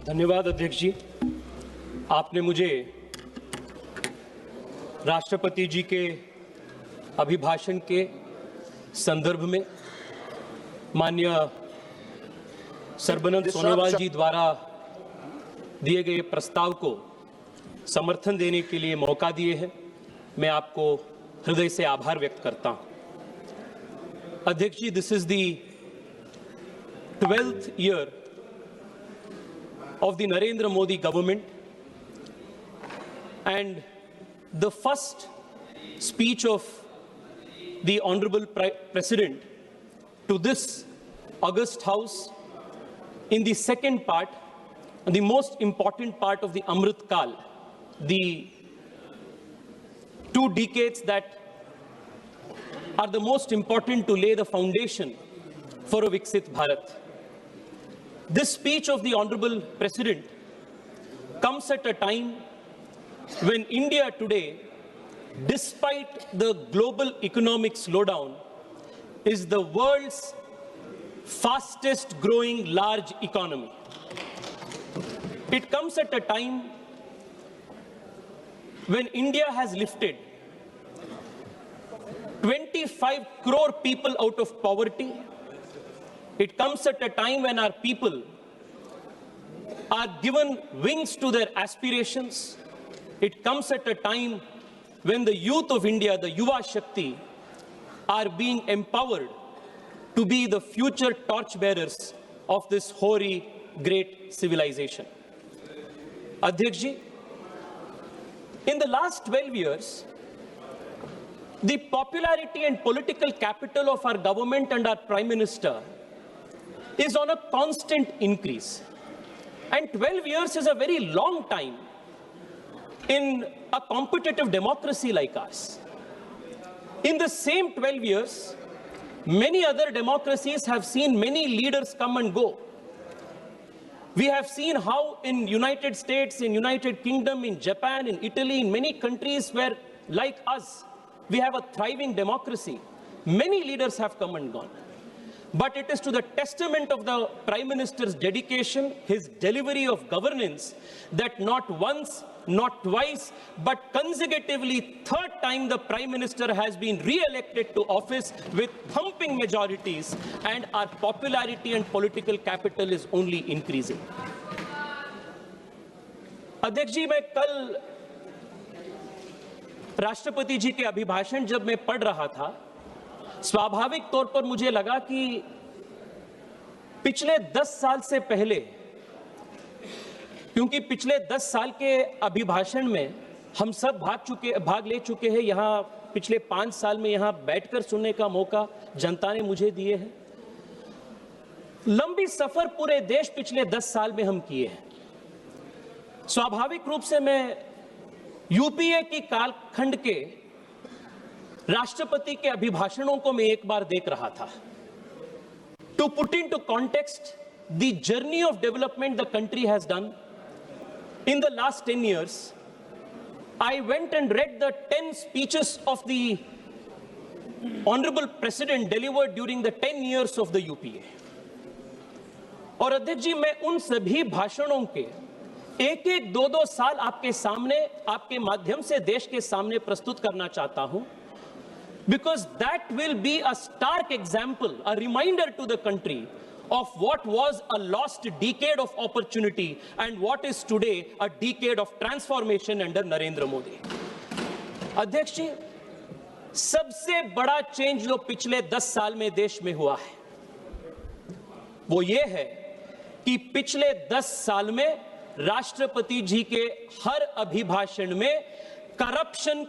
धन्यवाद अध्यक्ष जी। आपने मुझे राष्ट्रपति जी के अभिभाषण के संदर्भ में माननीय सर्बानंद सोनोवाल जी द्वारा दिए गए प्रस्ताव को समर्थन देने के लिए मौका दिए हैं। मैं आपको हृदय से आभार व्यक्त करता हूं। अध्यक्ष जी, this is the 12th year of the Narendra Modi government, and the first speech of the Honorable President to this august House in the second part, the most important part of the Amrit Kal, the 2 decades that are the most important to lay the foundation for a Viksit Bharat. This speech of the Honorable President comes at a time when India today, despite the global economic slowdown, is the world's fastest growing large economy. It comes at a time when India has lifted 25 crore people out of poverty. It comes at a time when our people are given wings to their aspirations. It comes at a time when the youth of India, the Yuva Shakti, are being empowered to be the future torchbearers of this hoary, great civilization. Adhyaksh ji, in the last 12 years, the popularity and political capital of our government and our Prime Minister is on a constant increase. And 12 years is a very long time in a competitive democracy like ours. In the same 12 years, many other democracies have seen many leaders come and go. We have seen how in United States, in United Kingdom, in Japan, in Italy, in many countries where, like us, we have a thriving democracy, many leaders have come and gone. But it is to the testament of the Prime Minister's dedication, his delivery of governance, that not once, not twice, but consecutively, 3rd time the Prime Minister has been re-elected to office with thumping majorities, and our popularity and political capital is only increasing. अध्यक्ष जी, मैं कल राष्ट्रपति जी के अभिभाषण जब मैं पढ़ रहा था, स्वाभाविक तौर पर मुझे लगा कि पिछले 10 साल से पहले, क्योंकि पिछले 10 साल के अभिभाषण में हम सब भाग ले चुके हैं, यहां पिछले 5 साल में यहां बैठकर सुनने का मौका जनता ने मुझे दिए है। लंबी सफर पूरे देश पिछले 10 साल में हम किए हैं। स्वाभाविक रूप से मैं यूपीए की कालखंड के राष्ट्रपति के अभिभाषणों को मैं एक बार देख रहा था। To put into context the journey of development the country has done in the last 10 years, I went and read the 10 speeches of the Honorable President delivered during the 10 years of the UPA. और अध्यक्ष जी, मैं उन सभी भाषणों के एक-एक, 2-2 साल आपके सामने, आपके माध्यम से देश के सामने प्रस्तुत करना चाहता हूं, because that will be a stark example, a reminder to the country of what was a lost decade of opportunity and what is today a decade of transformation under Narendra Modi. अध्यक्ष जी, सबसे बड़ा change जो पिछले 10 साल में देश में हुआ है, वो ये है कि पिछले 10 साल में राष्ट्रपति जी के हर अभिभाषण में करप्शन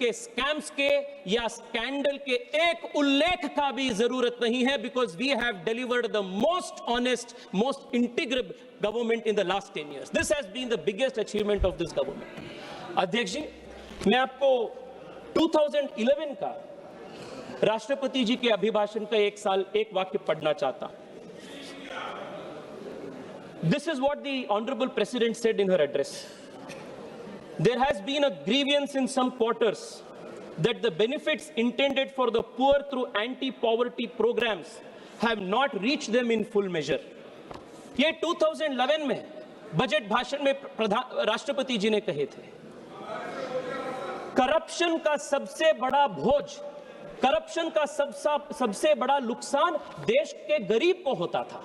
के स्कैम्स के या स्कैंडल के एक उल्लेख का भी जरूरत नहीं है, because we have delivered the most honest, most integrable government in the last 10 years. This has been the biggest achievement of this government. अध्यक्ष जी, मैं आपको 2011 का राष्ट्रपति जी के अभिभाषण का एक वाक्य पढ़ना चाहता हूं. This is what the Honorable President said in her address. There has been a grievance in some quarters that the benefits intended for the poor through anti-poverty programs have not reached them in full measure. ये 2011 में budget भाषण में राष्ट्रपति जी ने कहे थे, corruption का सबसे बड़ा भोज, करप्शन का सबसे बड़ा नुकसान देश के गरीब को होता था.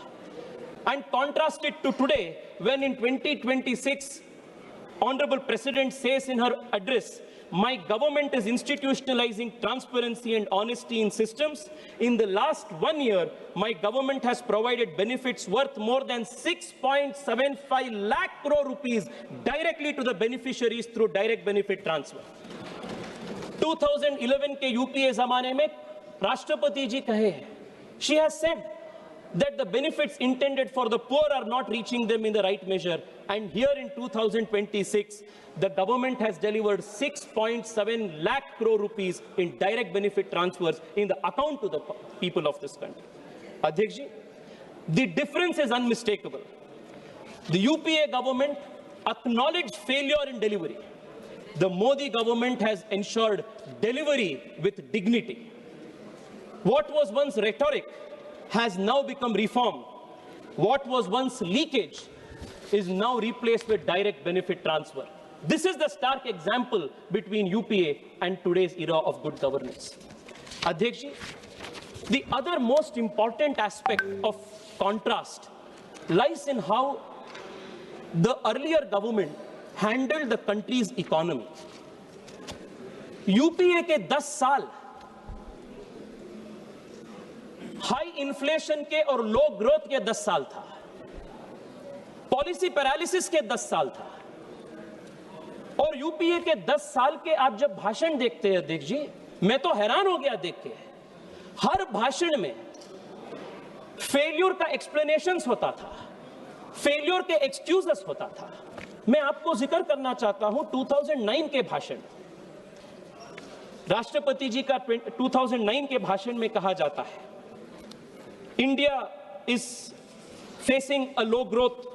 And contrast it to today, when in 2026, Honorable President says in her address, my government is institutionalizing transparency and honesty in systems. In the last 1 year, my government has provided benefits worth more than 6.75 lakh crore rupees directly to the beneficiaries through direct benefit transfer. 2011 के UPA जमाने में राष्ट्रपति जी कहे, she has said that the benefits intended for the poor are not reaching them in the right measure. And here in 2026, the government has delivered 6.7 lakh crore rupees in direct benefit transfers in the account to the people of this country. Adhyaksh ji, the difference is unmistakable. The UPA government acknowledged failure in delivery. The Modi government has ensured delivery with dignity. What was once rhetoric has now become reform. What was once leakage is now replaced with direct benefit transfer. This is the stark example between UPA and today's era of good governance. Adhyaksh ji, the other most important aspect of contrast lies in how the earlier government handled the country's economy. UPA के 10 साल high inflation के और लो growth के 10 साल था, policy paralysis के 10 साल था. और यूपीए के 10 साल के आप जब भाषण देखते हैं अध्यक्ष जी, मैं तो हैरान हो गया देख के. हर भाषण में फेल्यूर का एक्सप्लेनेशंस होता था, फेल्यूर के एक्सक्यूजेस होता था. मैं आपको जिक्र करना चाहता हूं 2009 के भाषण. राष्ट्रपति जी का 2009 के भाषण में कहा जाता है, India is facing a low growth.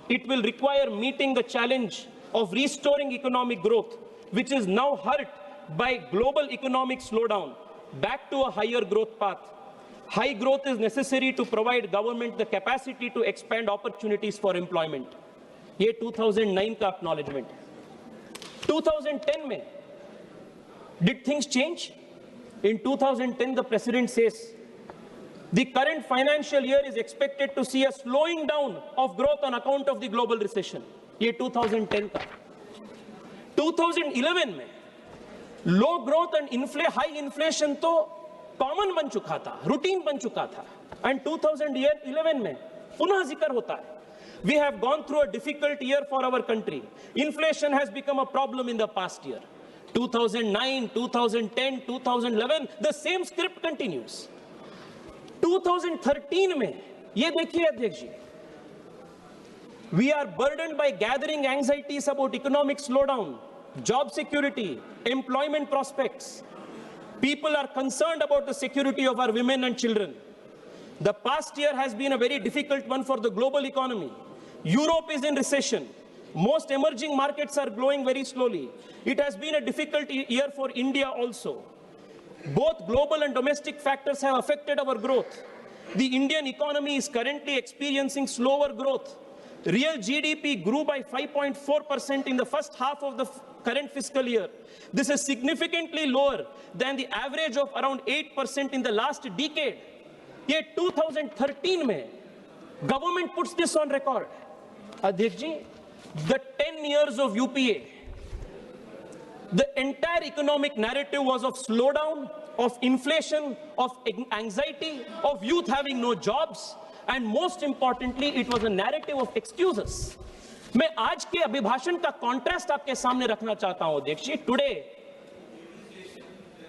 It will require meeting the challenge of restoring economic growth, which is now hurt by global economic slowdown, back to a higher growth path. High growth is necessary to provide government the capacity to expand opportunities for employment. ये 2009 का acknowledgement. 2010 में, did things change? In 2010, the president says, the current financial year is expected to see a slowing down of growth on account of the global recession. ये 2010 का. 2011 में low growth and high inflation तो common बन चुका था, routine बन चुका था. And 2011 में पुनः जिक्र होता है. We have gone through a difficult year for our country. Inflation has become a problem in the past year. 2009, 2010, 2011, the same script continues. 2013 में ये देखिए अध्यक्ष जी, we are burdened by gathering anxieties about economic slowdown, job security, employment prospects. People are concerned about the security of our women and children. The past year has been a very difficult one for the global economy. Europe is in recession. Most emerging markets are growing very slowly. It has been a difficult year for India also. Both global and domestic factors have affected our growth. The Indian economy is currently experiencing slower growth. Real GDP grew by 5.4% in the first half of the current fiscal year. This is significantly lower than the average of around 8% in the last decade. Yet 2013 mein, government puts this on record. Adhyaksh ji, the 10 years of UPA, the entire economic narrative was of slowdown, of inflation, of anxiety, of youth having no jobs, and most importantly, it was a narrative of excuses. मैं आज के अभिभाषण का contrast आपके सामने रखना चाहता हूं अध्यक्ष जी. Today,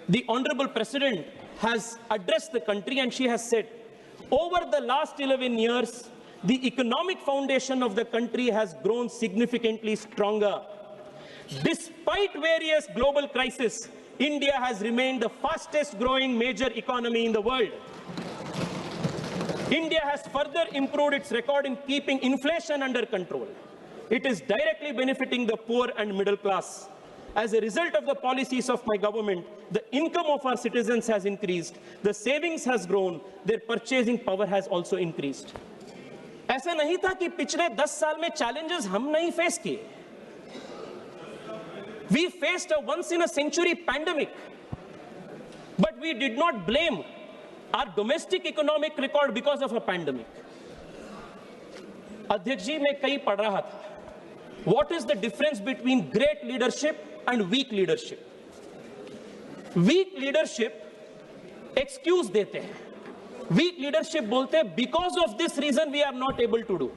the Honorable President has addressed the country and she has said, over the last 11 years, the economic foundation of the country has grown significantly stronger. Despite various global crises, India has remained the fastest growing major economy in the world. India has further improved its record in keeping inflation under control. It is directly benefiting the poor and middle class. As a result of the policies of my government, the income of our citizens has increased, the savings has grown, their purchasing power has also increased. ऐसा नहीं था कि पिछले 10 साल में challenges हम नहीं face किए. We faced a once-in-a-century pandemic, but we did not blame our domestic economic record because of a pandemic. अध्यक्ष जी, मैं कहीं पढ़ रहा था. What is the difference between great leadership and weak leadership? Weak leadership excuse देते हैं. Weak leadership बोलते हैं because of this reason we are not able to do.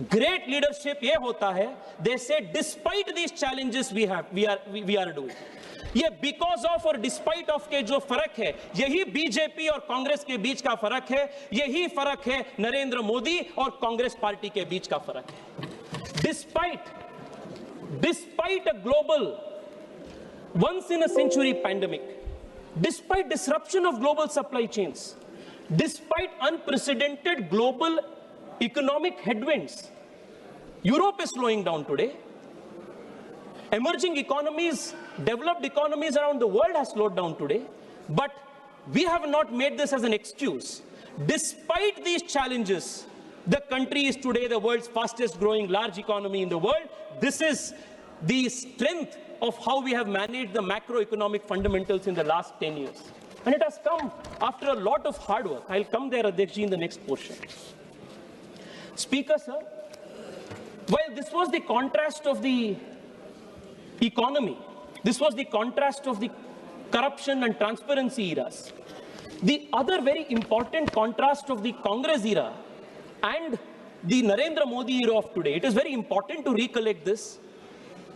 Great leadership ये होता है, they say despite these challenges we are doing. ये because of और despite of के जो फर्क है, यही बीजेपी और कांग्रेस के बीच का फर्क है, यही फर्क है नरेंद्र मोदी और कांग्रेस पार्टी के बीच का फर्क है. Despite a global once-in-a-century pandemic, despite disruption of global supply chains, despite unprecedented global economic headwinds, Europe is slowing down today. Emerging economies, developed economies around the world have slowed down today, but we have not made this as an excuse. Despite these challenges, the country is today the world's fastest growing large economy in the world. This is the strength of how we have managed the macroeconomic fundamentals in the last 10 years. And it has come after a lot of hard work. I'll come there, Adhyaksh ji, in the next portion. Speaker, sir, while this was the contrast of the economy, this was the contrast of the corruption and transparency eras, the other very important contrast of the Congress era and the Narendra Modi era of today, it is very important to recollect this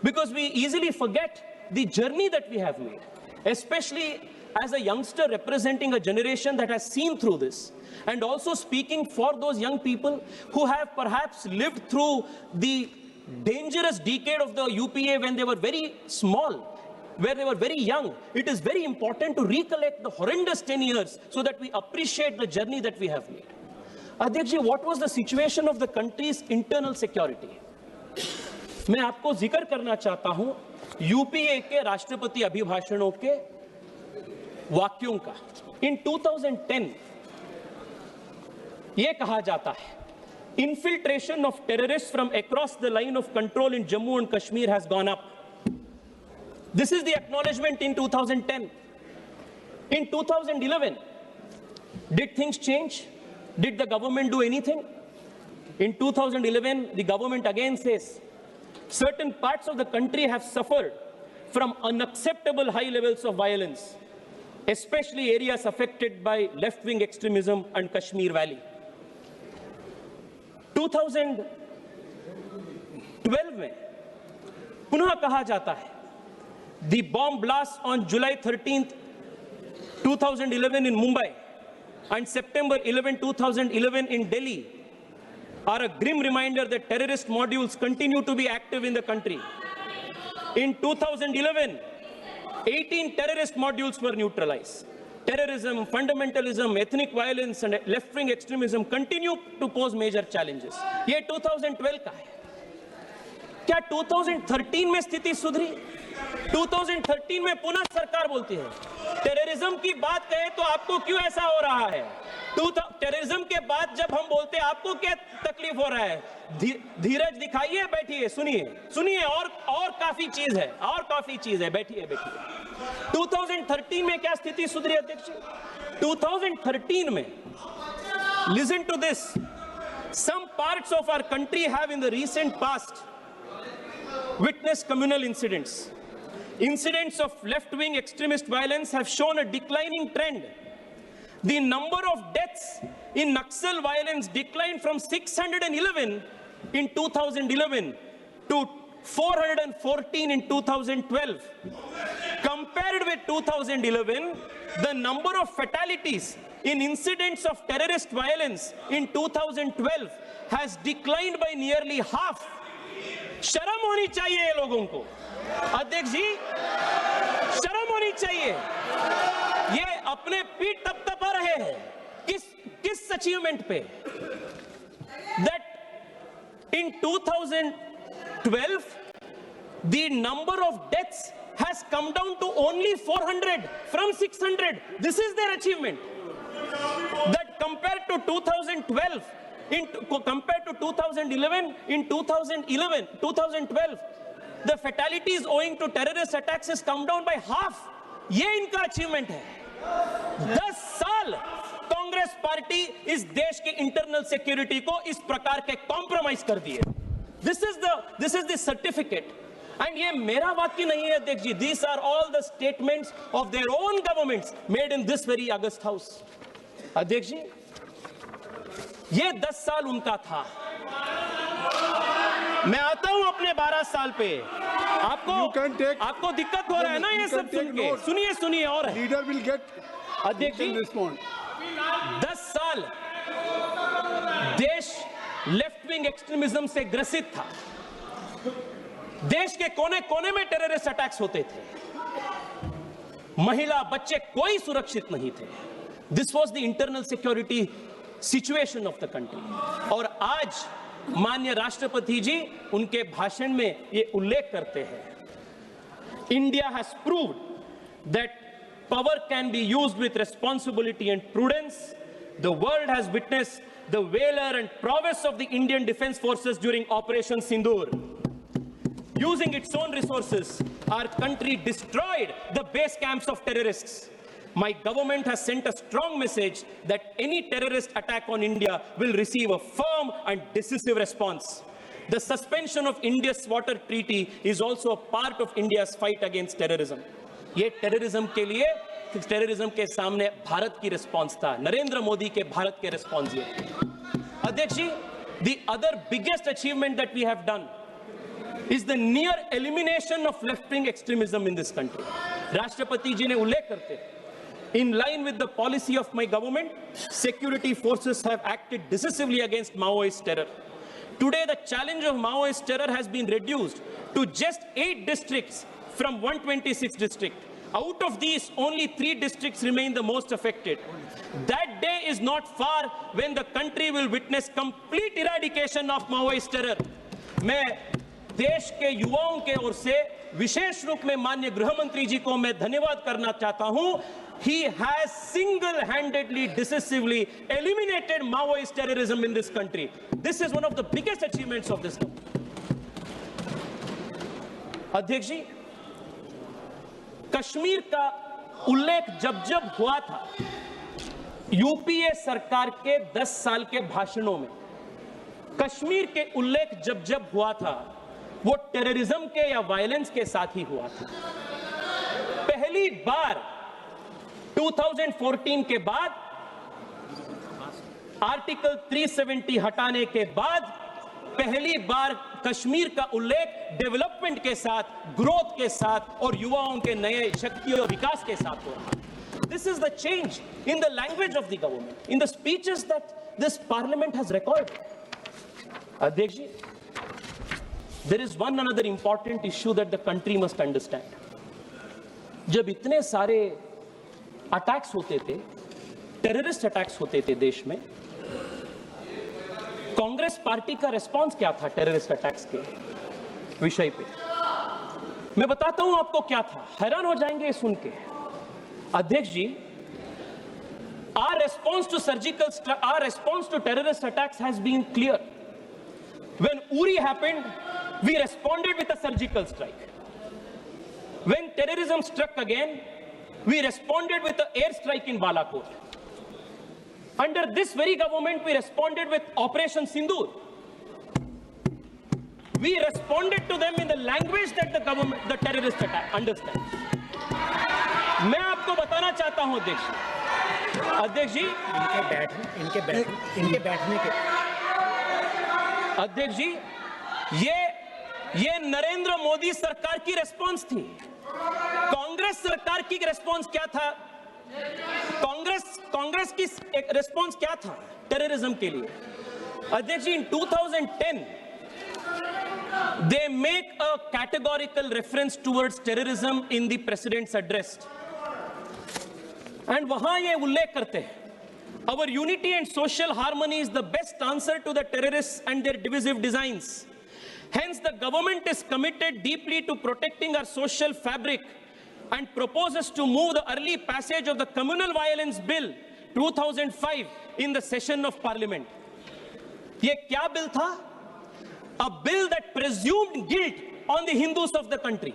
because we easily forget the journey that we have made, especially as a youngster representing a generation that has seen through this, and also speaking for those young people who have perhaps lived through the dangerous decade of the UPA when they were very small, where they were very young. It is very important to recollect the horrendous 10 years so that we appreciate the journey that we have made. Adhyaksh ji, what was the situation of the country's internal security? मैं आपको जिक्र करना चाहता हूं UPA के राष्ट्रपति अभिभाषणों के वाक्यों का. In 2010 ये कहा जाता है, infiltration of terrorists from across the line of control in Jammu and Kashmir has gone up. This is the acknowledgement in 2010. In 2011, did things change? Did the government do anything? In 2011, the government again says, certain parts of the country have suffered from unacceptable high levels of violence, especially areas affected by left-wing extremism and Kashmir Valley. 2012 में पुनः कहा जाता है, the bomb blast on July 13th, 2011 in Mumbai and September 11, 2011 in Delhi are a grim reminder that terrorist modules continue to be active in the country. In 2011, 18 terrorist modules were neutralized. Terrorism, fundamentalism, ethnic violence and left-wing extremism continue to pose major challenges. ये 2012 का है. क्या 2013 में स्थिति सुधरी? 2013 में पुनः सरकार बोलती है, टेररिज्म की बात कहे तो आपको क्यों ऐसा हो रहा है? टेररिज्म के बाद जब हम बोलते हैं आपको क्या तकलीफ हो रहा है? धीरज दिखाइए, बैठिए, सुनिए और काफी चीज है, बैठिए. 2013 में क्या स्थिति सुधरी अध्यक्ष? 2013 में, listen to this, some parts of our country have in the recent past witnessed communal incidents. Incidents of left-wing extremist violence have shown a declining trend. The number of deaths in Naxal violence declined from 611 in 2011 to 414 in 2012. Compared with 2011, the number of fatalities in incidents of terrorist violence in 2012 has declined by nearly half. शर्म होनी चाहिए ये लोगों को. अध्यक्ष जी, शर्म होनी चाहिए. ये अपने पीठ तपतपा रहे हैं किस अचीवमेंट पे? That in 2012 the number of deaths has come down to only 400 from 600. This is their achievement. That compared to 2012, compared to 2011, in 2012, the fatalities owing to terrorist attacks has come down by half. ये इनका achievement है. 10 साल Congress party इस देश के internal security को इस प्रकार के कॉम्प्रोमाइज कर दिए. This is the certificate. And ये मेरा वाक्य नहीं है अध्यक्ष जी. These are all the statements of their own governments made in this very August House. अध्यक्ष जी, ये 10 साल उनका था. मैं आता हूं अपने 12 साल पे. आपको दिक्कत हो रहा है ना ये सब सुन के? सुनिए और लीडर विल गेट. अध्यक्ष जी, 10 साल देश लेफ्ट विंग एक्सट्रीमिज्म से ग्रसित था. देश के कोने कोने में टेररिस्ट अटैक्स होते थे. महिला बच्चे कोई सुरक्षित नहीं थे. This was the internal security situation of the country. और आज माननीय राष्ट्रपति जी उनके भाषण में ये उल्लेख करते हैं, India has proved that power can be used with responsibility and prudence. The world has witnessed the valour and prowess of the Indian defence forces during operation Sindoor. Using its own resources, our country destroyed the base camps of terrorists. My government has sent a strong message that any terrorist attack on India will receive a firm and decisive response. The suspension of India's water treaty is also a part of India's fight against terrorism. ये terrorism के लिए, terrorism के सामने भारत की response था. नरेंद्र मोदी के भारत के response ये. अध्यक्ष जी, the other biggest achievement that we have done is the near elimination of left-wing extremism in this country. राष्ट्रपति जी ने उल्लेख करते हैं, in line with the policy of my government, security forces have acted decisively against Maoist terror. Today, the challenge of Maoist terror has been reduced to just 8 districts from 126 districts. Out of these, only 3 districts remain the most affected. That day is not far when the country will witness complete eradication of Maoist terror. मैं देश के युवाओं के ओर से विशेष रूप में माननीय गृह मंत्री जी को मैं धन्यवाद करना चाहता हूं. He has single-handedly, decisively eliminated Maoist terrorism in this country. This is one of the biggest achievements of this government. अध्यक्ष जी, कश्मीर का उल्लेख जब हुआ था यूपीए सरकार के 10 साल के भाषणों में, कश्मीर के उल्लेख जब हुआ था वो टेररिज्म के या वायलेंस के साथ ही हुआ था. पहली बार 2014 के बाद, आर्टिकल 370 हटाने के बाद पहली बार कश्मीर का उल्लेख डेवलपमेंट के साथ, ग्रोथ के साथ और युवाओं के नए शक्ति और विकास के साथ हो रहा है. This is the change in the language of the government, in the speeches that this parliament has recorded. अध्यक्ष जी, there is one another important issue that the country must understand. जब इतने सारे अटैक्स होते थे, टेररिस्ट अटैक्स होते थे देश में, कांग्रेस पार्टी का रिस्पांस क्या था टेररिस्ट अटैक्स के विषय पे? मैं बताता हूं आपको क्या था. हैरान हो जाएंगे सुन के. अध्यक्ष जी, our response to terrorist attacks has been clear. When Uri happened, we responded with a surgical strike. When terrorism struck again, we responded with an air strike in Balakot. Under this very government, we responded with Operation Sindoor. We responded to them in the language that the terrorist attack understands. मैं आपको बताना चाहता हूं अध्यक्ष जी, इनके बैठने के अध्यक्ष जी, ये नरेंद्र मोदी सरकार की रेस्पॉन्स थी. कांग्रेस सरकार की रेस्पॉन्स क्या था? कांग्रेस की रेस्पॉन्स क्या था टेररिज्म के लिए? अध्यक्ष जी, इन 2010 they make a categorical reference towards terrorism in the president's address, and वहां ये उल्लेख करते हैं, our unity and social harmony is the best answer to the terrorists and their divisive designs. Hence, the government is committed deeply to protecting our social fabric and proposes to move the early passage of the Communal Violence Bill 2005 in the session of Parliament. ये क्या bill था? A bill that presumed guilt on the Hindus of the country.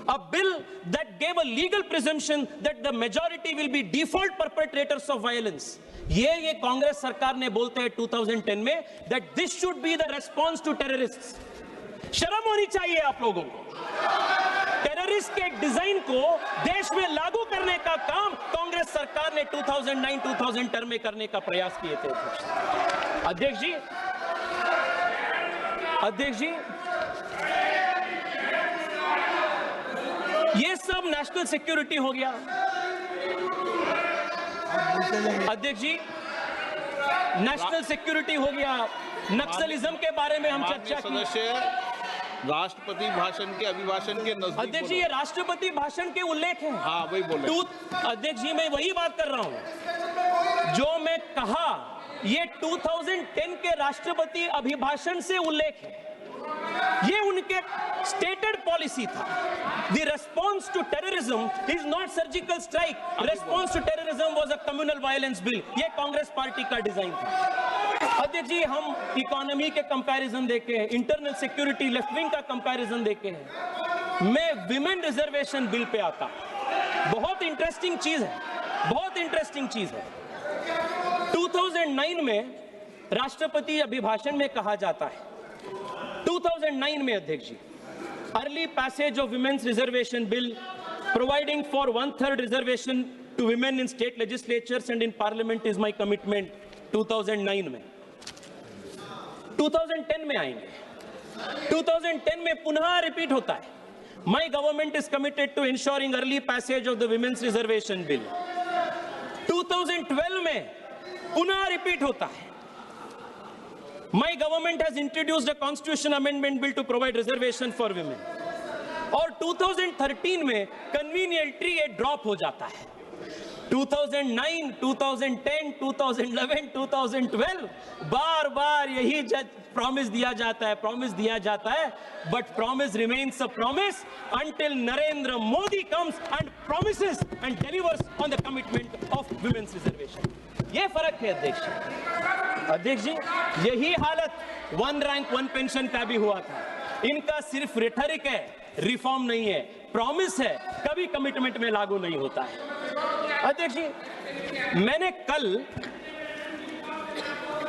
A bill that gave a legal presumption that the majority will be default perpetrators of violence. ये कांग्रेस सरकार ने बोलते हैं 2010 में that this should be the response to terrorists. शर्म होनी चाहिए आप लोगों को. टेररिस्ट के डिजाइन को देश में लागू करने का काम कांग्रेस सरकार ने 2009-2010 में करने का प्रयास किए थे. अध्यक्ष जी, ये सब नेशनल सिक्योरिटी हो गया. अध्यक्ष जी, नेशनल सिक्योरिटी हो गया. नक्सलिज्म के बारे में हम चर्चा की. राष्ट्रपति भाषण के अभिभाषण के नजदीक. अध्यक्ष जी, ये राष्ट्रपति भाषण के उल्लेख हैं. हाँ, वही बोले. अध्यक्ष जी, मैं वही बात कर रहा हूं जो मैं कहा. ये 2010 के राष्ट्रपति अभिभाषण से उल्लेख है. ये उनके स्टेटेड पॉलिसी था. The response to terrorism is not surgical strike. Response to terrorism was a communal violence bill. ये कांग्रेस पार्टी का डिजाइन था. अध्यक्ष जी, हम इकोनॉमी के कंपैरिजन देखे हैं, इंटरनल सिक्योरिटी लेफ्ट विंग का कंपैरिजन देखे हैं. मैं विमेन रिजर्वेशन बिल पे आता. बहुत इंटरेस्टिंग चीज है, बहुत इंटरेस्टिंग चीज है. 2009 में राष्ट्रपति अभिभाषण में कहा जाता है, 2009 में अध्यक्ष जी, early passage of women's reservation bill providing for 1/3 reservation to women in state legislatures and in parliament is my commitment. 2009 में. 2010 में आएंगे. 2010 में पुनः रिपीट होता है, my government is committed to ensuring early passage of the women's reservation bill. 2012 में पुनः repeat होता है, My government has introduced a constitution amendment bill to provide reservation for women. और 2013 में conveniently ये drop हो जाता है. 2009, 2010, 2011, 2012 बार बार यही promise दिया जाता है, but promise remains a promise until Narendra Modi comes and promises and delivers on the commitment of women's reservation. ये फर्क है अध्यक्ष जी. यही हालत वन रैंक वन पेंशन का भी हुआ था. इनका सिर्फ रेटरिक है, रिफॉर्म नहीं है, प्रॉमिस है, कभी कमिटमेंट में लागू नहीं होता है. अध्यक्ष जी, मैंने कल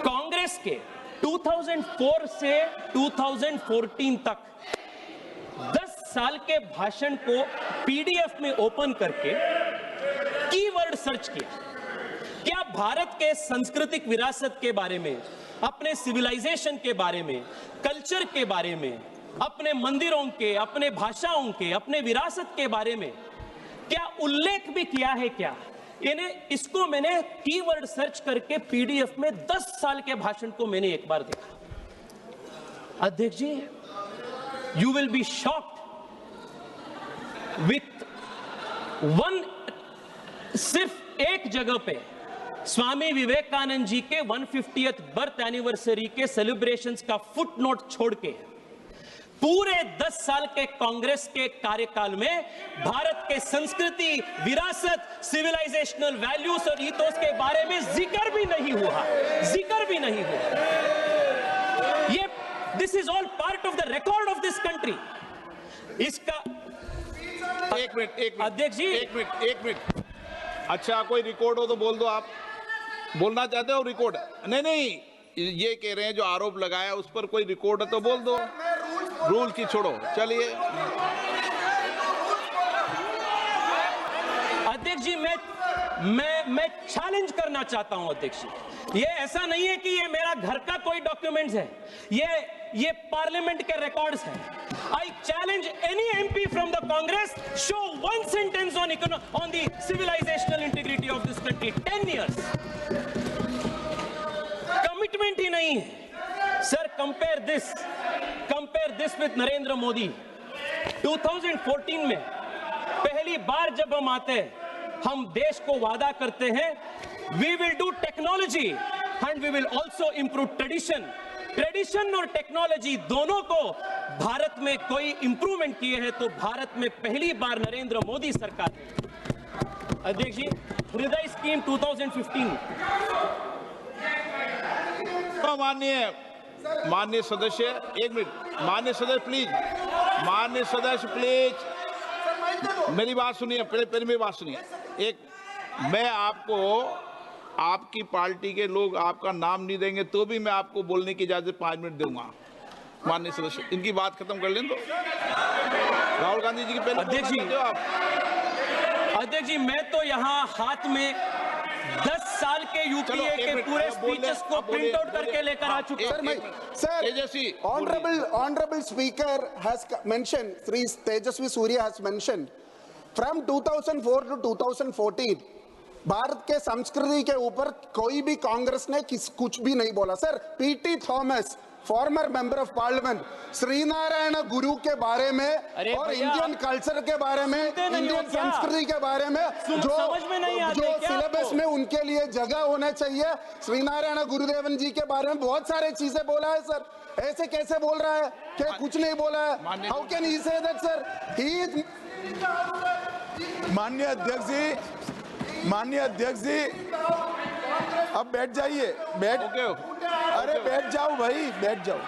कांग्रेस के 2004 से 2014 तक 10 साल के भाषण को पीडीएफ में ओपन करके कीवर्ड सर्च किया. क्या भारत के सांस्कृतिक विरासत के बारे में, अपने सिविलाइजेशन के बारे में, कल्चर के बारे में, अपने मंदिरों के, अपने भाषाओं के, अपने विरासत के बारे में क्या उल्लेख भी किया है क्या? इसको मैंने कीवर्ड सर्च करके पीडीएफ में 10 साल के भाषण को मैंने एक बार देखा. अध्यक्ष जी, you will be shocked with one. सिर्फ एक जगह पे स्वामी विवेकानंद जी के 150th बर्थ एनिवर्सरी के सेलिब्रेशंस का फुटनोट छोड़ के पूरे 10 साल के कांग्रेस के कार्यकाल में भारत के संस्कृति, विरासत, सिविलाइजेशनल वैल्यूज और ईथोस के बारे में जिक्र भी नहीं हुआ. ये this is all part of the record of this country. इसका एक मिनट अध्यक्ष जी, एक मिनट. अच्छा, कोई रिकॉर्ड हो तो बोल दो. आप बोलना चाहते हो रिकॉर्ड? नहीं, ये कह रहे हैं जो आरोप लगाया उस पर कोई रिकॉर्ड है तो बोल दो. रूल की छोड़ो. चलिए अध्यक्ष जी, मैं चैलेंज करना चाहता हूं अध्यक्ष जी. ये ऐसा नहीं है कि ये मेरा घर का कोई डॉक्यूमेंट्स है, ये पार्लियामेंट के रिकॉर्ड्स हैं. I challenge any MP from the Congress, show one sentence on the civilizational integrity of this country. 10 years. Commitment ही नहीं है. Sir, compare this with Narendra Modi. 2014 में पहली बार जब हम आते हैं, हम देश को वादा करते हैं, we will do technology and we will also improve tradition. Tradition और टेक्नोलॉजी दोनों को भारत में कोई इंप्रूवमेंट किए हैं तो भारत में पहली बार नरेंद्र मोदी सरकार ने। अध्यक्ष जी, हृदय स्कीम 2015। तो माननीय सदस्य, एक मिनट, माननीय सदस्य प्लीज, माननीय सदस्य प्लीज मेरी बात सुनिए, पहले मेरी बात सुनिए। एक, मैं आपको, आपकी पार्टी के लोग आपका नाम नहीं देंगे तो भी मैं आपको बोलने की इजाजत 5 मिनट दूंगा। माननीय सदस्य, इनकी बात खत्म कर लें तो। राहुल गांधी जी की पहले अध्यक्ष जी, अध्यक्ष जी, मैं तो यहाँ हाथ में 10 साल के यूपीए के पूरे स्पीचेस को प्रिंट आउट करके लेकर आ चुका हूं। तेजस्वी, honorable speaker has mentioned, Sri Tejasvi Surya has mentioned, from 2004 to 2014 Bharat के संस्कृति के ऊपर कोई भी कांग्रेस ने कुछ भी नहीं बोला। Sir, PT Thomas, former member of parliament, Sree Narayana Guru के बारे में और इंडियन कल्चर के बारे में, इंडियन संस्कृति के बारे में जो सिलेबस में उनके लिए जगह होना चाहिए, श्रीनारायण गुरुदेवन जी के बारे में बहुत सारे चीजें बोला है। सर, ऐसे कैसे बोल रहा है कि कुछ नहीं बोला है? How can he say that sir? He is माननीय अध्यक्ष जी, अब बैठ जाइए, अरे बैठ जाओ भाई, बैठ जाओ।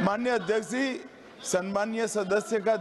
माननीय अध्यक्ष जी, सम्मानीय सदस्य का